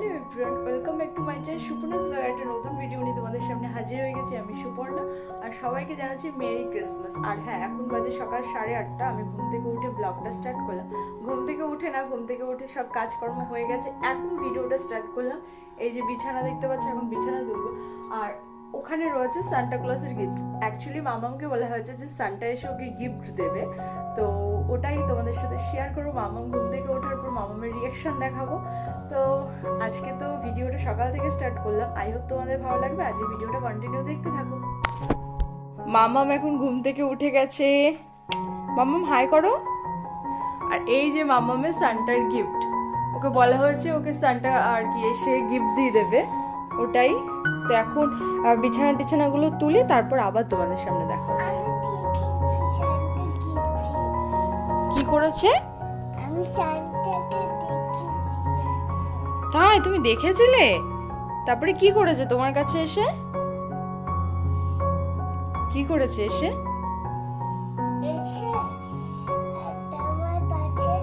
Hello everyone, welcome back to my channel Suparna's blog. একটা নতুন video নিয়ে তোমাদের সামনে হাজির হয়ে গেছি আমি সুপর্ণা। আর সবাইকে জানাচ্ছি মেরি ক্রিসমাস। আর হ্যাঁ, এখন বাজে সকাল 8:30। আমি ঘুম থেকে উঠে ব্লগটা স্টার্ট করলাম। ঘুম থেকে উঠে সব কাজকর্ম হয়ে গেছে, এখন ভিডিওটা স্টার্ট করলাম। এই যে বিছানা দেখতে পাচ্ছ, এখন বিছানা তুলবো। আর ওখানে রয়েছে সান্টা ক্লজের গিফট। অ্যাকচুয়ালি মামামকে বলা হয়েছে যে সান্টা এসে ওকে গিফট দেবে, তো ওটাই তোমাদের সাথে শেয়ার করবো। মামাম ঘুম থেকে ওঠার পর মামামের রিয়াকশন দেখাবো। তো আজকে তো ভিডিওটা সকাল থেকে স্টার্ট করলাম, আই হোপ তোমাদের ভালো লাগবে। আজকে ভিডিওটা কন্টিনিউ দেখতে থাকো। মামাম এখন ঘুম থেকে উঠে গেছে। মামাম হাই করো। আর এই যে মামামের সান্টার গিফট, ওকে বলা হয়েছে ওকে সান্টা আর কি এসে গিফট দিয়ে দেবে, ওটাই। তো এখন বিছানা টিছানাগুলো তুলি, তারপর আবার তোমাদের সামনে দেখা হচ্ছে। কি করেছে? আমি সান্টাকে দেখেছি। তাই তুমি দেখেছিলে? তারপরে কি করেছে তোমার কাছে এসে? কি করেছে এসে? এসে একটা আমার কাছে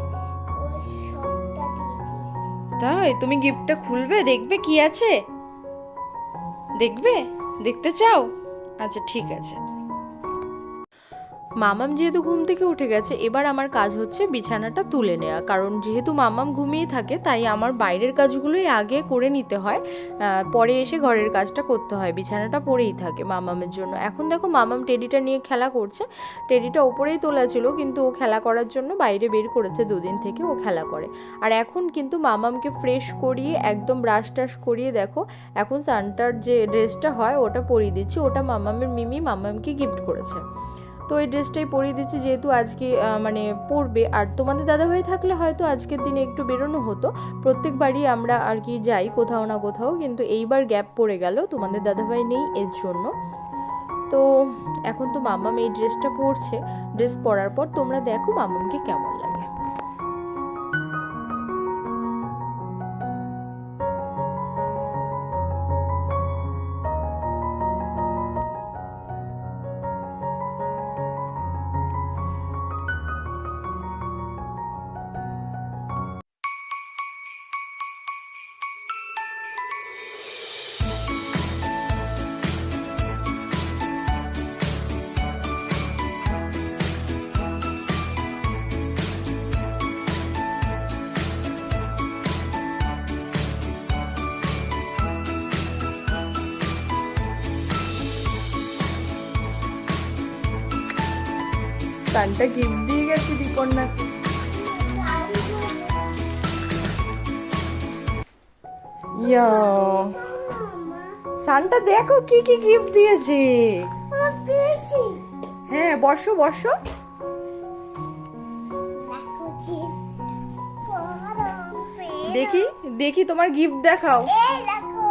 ওই সবটা দিয়ে দিয়েছে। তাই তুমি গিফটটা খুলবে, দেখবে কি আছে? দেখবে? দেখতে চাও? আচ্ছা ঠিক আছে। মামাম যেহেতু ঘুম থেকে উঠে গেছে, এবার আমার কাজ হচ্ছে বিছানাটা তুলে নেওয়া। কারণ যেহেতু মামাম ঘুমিয়ে থাকে, তাই আমার বাইরের কাজগুলোই আগে করে নিতে হয়, পরে এসে ঘরের কাজটা করতে হয়। বিছানাটা পড়েই থাকে মামামের জন্য। এখন দেখো মামাম টেডিটা নিয়ে খেলা করছে। টেডিটা ওপরেই তোলা ছিল, কিন্তু ও খেলা করার জন্য বাইরে বের করেছে, দুদিন থেকে ও খেলা করে। আর এখন কিন্তু মামামকে ফ্রেশ করিয়ে একদম ব্রাশ টাশ করিয়ে দেখো এখন সান্টার যে ড্রেসটা হয় ওটা পরিয়ে দিচ্ছি। ওটা মামামের মিমি মামামকে গিফট করেছে, তো এই ড্রেসটাই পরিয়ে দিচ্ছি, যেহেতু আজকে মানে পরবে। আর তোমাদের দাদাভাই থাকলে হয়তো আজকের দিনে একটু বেরোনো হতো। প্রত্যেকবারই আমরা আর কি যাই কোথাও না কোথাও, কিন্তু এইবার গ্যাপ পড়ে গেল, তোমাদের দাদাভাই নেই এর জন্য। তো এখন তো মামাম এই ড্রেসটা পরছে। ড্রেস পরার পর তোমরা দেখো মামামকে কেমন লাগে। সান্টা গিফট দিয়ে গেছে দীপন্নাকে। ইয়া, সান্টা দেখো কি কি গিফট দিয়েছে। আমার পেয়েছি। হ্যাঁ, বসো বসো। দেখো যে পরম পেয়ে। দেখি দেখি তোমার গিফট দেখাও। এই দেখো।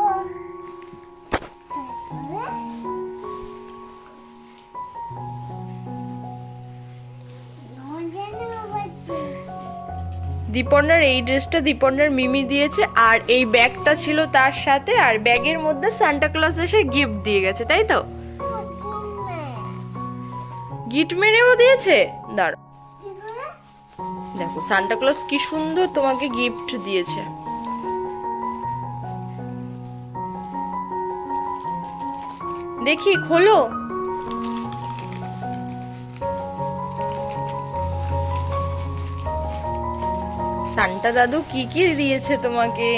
দীপর্ণার এই ড্রেসটা দীপর্ণার মিমি দিয়েছে, আর এই ব্যাগটা ছিল তার সাথে, আর ব্যাগের মধ্যে সান্টা ক্লজ এসে গিফট দিয়ে গেছে, তাই তো? গিফট মেরেও দিয়েছে। দাঁড়াও, দেখো সান্টা ক্লজ কি সুন্দর তোমাকে গিফট দিয়েছে। দেখি খোলো। সান্টা দাদু কি কি দিয়েছে তোমাকে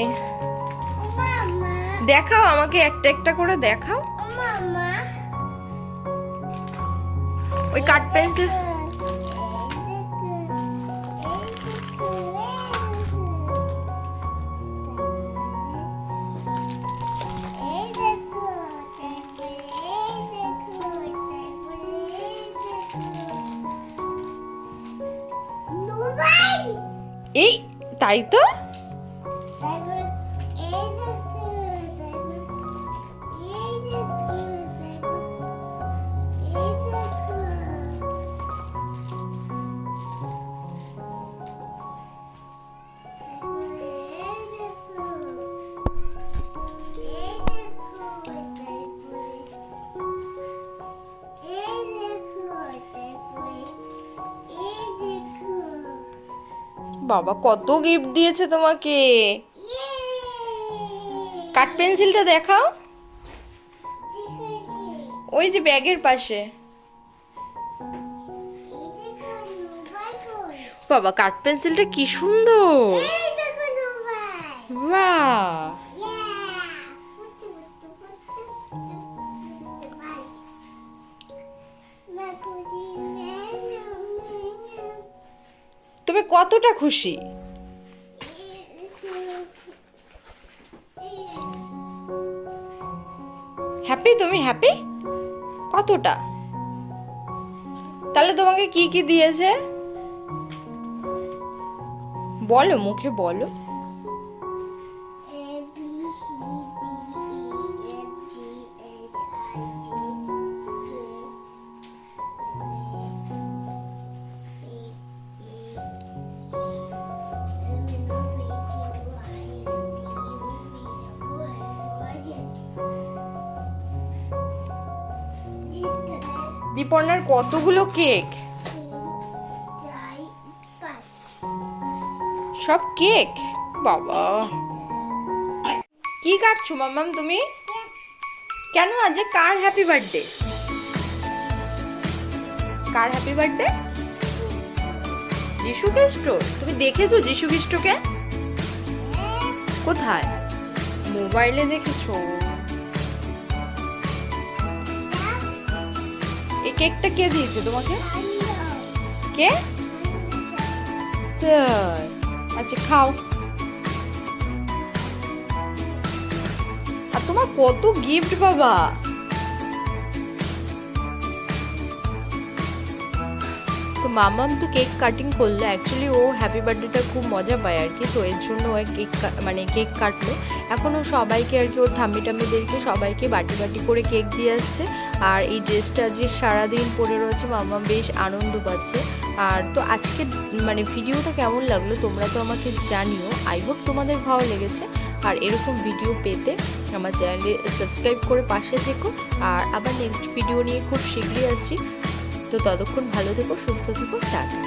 দেখাও, আমাকে একটা একটা করে দেখাও। ওই কাট পেন্সিল। এই তাই তো। বাবা কত গিফট দিয়েছে তোমাকে। কাঠ পেন্সিলটা দেখাও, দেখেছি। ওই যে ব্যাগের পাশে। এই দেখো মোবাইল কই? বাবা কাঠ পেন্সিলটা কি সুন্দর। এই দেখো মোবাইল। বাহ, তুমি কতটা খুশি? হ্যাপি? তুমি হ্যাপি কতটা? তাহলে তোমাকে কি কি দিয়েছে বলো, মুখে বলো। দীপর্ণার কতগুলো কেক, সব কেক। বাবা কি কাটছো মাম্মাম তুমি? কেন আজ কার হ্যাপি বার্থডে? কার হ্যাপি বার্থডে? যিশু খ্রিস্ট। তুমি দেখেছো যিশু খ্রিস্টকে? কোথায়? মোবাইলে দেখেছো? এই কেকটা কে দিয়েছে তোমাকে? কে? তাই? আচ্ছা খাও। আর তোমার কত গিফট বাবা। তো মামাম তো কেক কাটিং করলো, অ্যাকচুয়ালি ও হ্যাপি বার্থডেটা খুব মজা পায় আর কি, তো এর জন্য ও কেক কাটলো। এখন ও সবাইকে আর কি, ওর ঠাম্মি টাম্মিদেরকে সবাইকে বাটি বাটি করে কেক দিয়ে আসছে। আর এই ড্রেসটা যে সারাদিন পরে রয়েছে মামাম বেশ আনন্দ পাচ্ছে। আর তো আজকে ভিডিওটা কেমন লাগলো তোমরা তো আমাকে জানিও। আই হোপ তোমাদের ভালো লেগেছে। আর এরকম ভিডিও পেতে আমার চ্যানেলে সাবস্ক্রাইব করে পাশে থেকো। আর আবার নেক্সট ভিডিও নিয়ে খুব শীঘ্রই আসছি। তো ততক্ষণ ভালো থেকো, সুস্থ থেকো, টাটা।